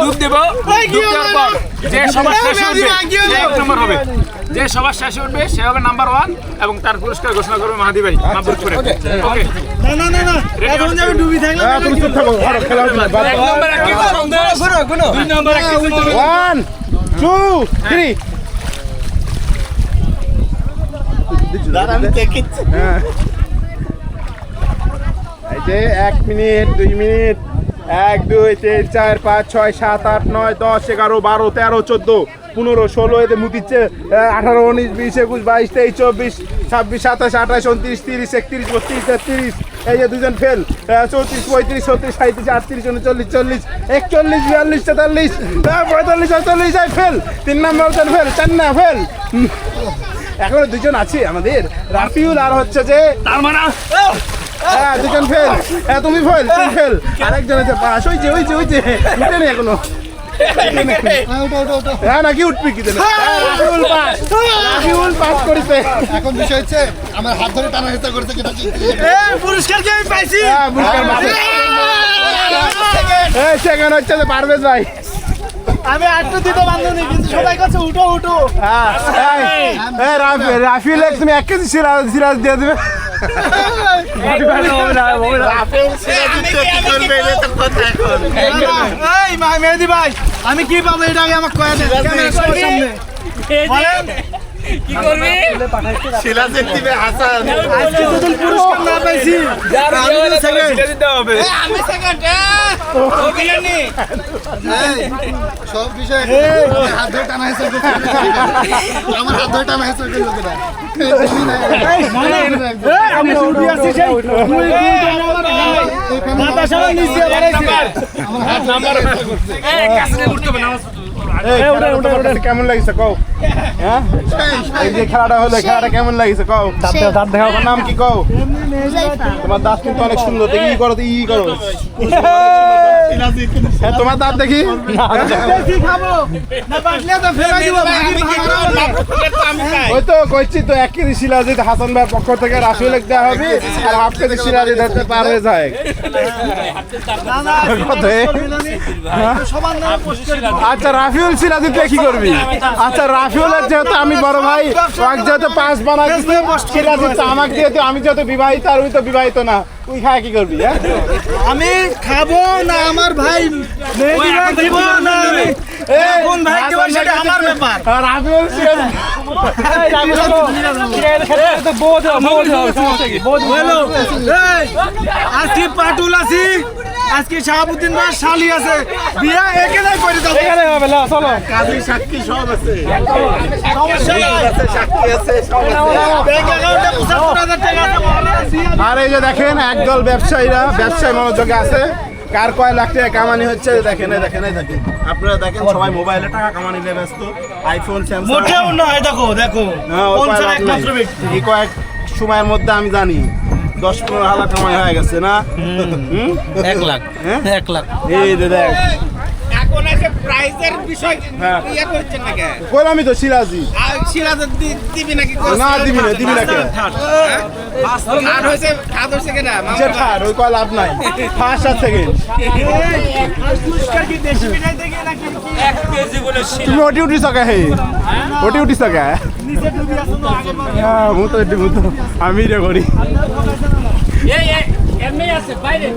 দুধ দেব, দুধ দেওয়ার পর যে সবার শেষে উঠবে সে 1 নম্বর হবে, যে সবার শেষে উঠবে সে হবে নাম্বার 1 এবং তার পুরস্কার ঘোষণা করবে মাহাদি ভাই মাবরুক করে। ওকে না এখন যাবে ডুবি থাকলে তুমি চুপ থাকো, খেলা হবে না। 1 নম্বর এক কেজি সন্দেশ, 2 নম্বর এক কেজি মধু। 1 2 3 আমি দেখেছি এই যে 1 মিনিট 2 মিনিট 1 2 3 4 5 6 7 8 9 10 11 12 13 14 15 16 এতে মুতিচ্ছে 18 19 20 21 22 23 24 26 27 28 29 30 31 32 33 এই যে দুজন ফেল 34 35 36 37 38 39 40 41 42 43 45 46 ফেল 3 নম্বর ফেল 4 না ফেল এখনো দুজন আছে আমাদের রাফিউল আর হচ্ছে যে তার মানে হ্যাঁ দুজন ফেল। হ্যাঁ তুমি ফেল, তুমি ফেল, আরেকজন আছে পাস। ওই যে উঠে নেই এখনো। হ্যাঁ নাকি উঠবি কি দেবে? রাফিউল পাস করেছে। এখন বিষয় হচ্ছে আমার হাত ধরে টানা হেঁচা করতে পুরস্কার কি আমি পাইছি? হ্যাঁ পুরস্কার পাইছে। এই সেকেন্ড হচ্ছে যে পারভেজ ভাই। আমি আটটু দিতে বান্ধবী কিন্তু সবাই কাছে উঠো হ্যাঁ রাফিউল তুমি 1 কেজি সিরাজ দিয়ে দেবে। মেহেদি ভাই আমি কি পাবো এটা আগে আমাকে কয়ে দেন সামনে কি করবি? সিরাজের দিবে হাসান। আজকে যদি পুরস্কার না পাইছি আমি সেকেন্ড সব বিষয় হাত ধরে টানা হেঁচা করতে আমার হাত ধরে টানা হেঁচা করতে আমি উঠে আসছি সেই মাথা সবাই নিচে বাড়াইছে আমার হাত নাম্বার কেমন লাগিছে কও? হ্যাঁ এই যে খেলাটা হলো, খেলাটা কেমন লাগিছে কও? দাঁত দেখাও, নাম কি কও? তোমার দাঁত কিন্তু অনেক সুন্দর, দেখি ই করো ই করো। হ্যাঁ তোমার দাঁত দেখি। ওই তো কইছি তো 1 কেজি শিলাজিৎ হাসান ভাই পক্ষ থেকে রাফিউল দেওয়া হবে আর হাফ কেজি শিলাজিৎ ধরতে পার হয়ে যায়। আচ্ছা রাফিউল সিরাজিৎ কি করবি? আচ্ছা রাফিউলের যেহেতু আমি বড় ভাই, যেহেতু 5 বানাই সিরাজিৎ আমাকে যেহেতু আমি যেহেতু বিবাহিত আর উনি তো বিবাহিত না, তুই খায় কি করবি? হ্যাঁ আমি খাবো না, আমার ভাই দিব না, কোন ভাই দেব সেটা আমার ব্যাপার। রাফিউল সিরাজিৎ আজকে পাটুল আছি, আজকে শাহাবুদ্দিন ভাই শালি আছে, বিয়া এখানেই করে দাও, এখানে হবে না, চলো। কাজী সাক্ষী সব আছে, সমস্যা নাই, সাক্ষী আছে, সব আছে, ব্যাংক অ্যাকাউন্টে 75,000 টাকা আছে। আর এই যে দেখেন একদল ব্যবসায়ীরা ব্যবসায় মনোযোগে আছে, কার কয় লাখ টাকা কামানি হচ্ছে দেখেন এই দেখেন আপনারা দেখেন, সবাই মোবাইলে টাকা কামানি নিয়ে ব্যস্ত, আইফোন স্যামসাং মোটেও নয়, দেখো কোন ছেলে একমাত্র ব্যক্তি এই কয়েক সময়ের মধ্যে আমি জানি 10-15 হাজার কামাই হয়ে গেছে না? 1 লাখ, হ্যাঁ 1 লাখ। এই যে দেখ এখন আছে প্রাইজের বিষয় হ্যাঁ ইয়া করছেন নাকি? কইলামই তো সিরাজি সিরাজ দিবি নাকি? না দিবি না কে? আর হইছে খাদ হইছে কেনা যে ঠার ওই কয় লাভ নাই, ফার্স্ট আর সেকেন্ড। পুরস্কার কি দেশি মিঠাই থেকে নাকি 1 কেজি বলে তুমি ওটি উঠিস কে? হে ওটি উঠিস কে? নিচে ডুবি আছে তো আগে হ্যাঁ মু তো আমি রে করি। এই এমনি আছে বাইরে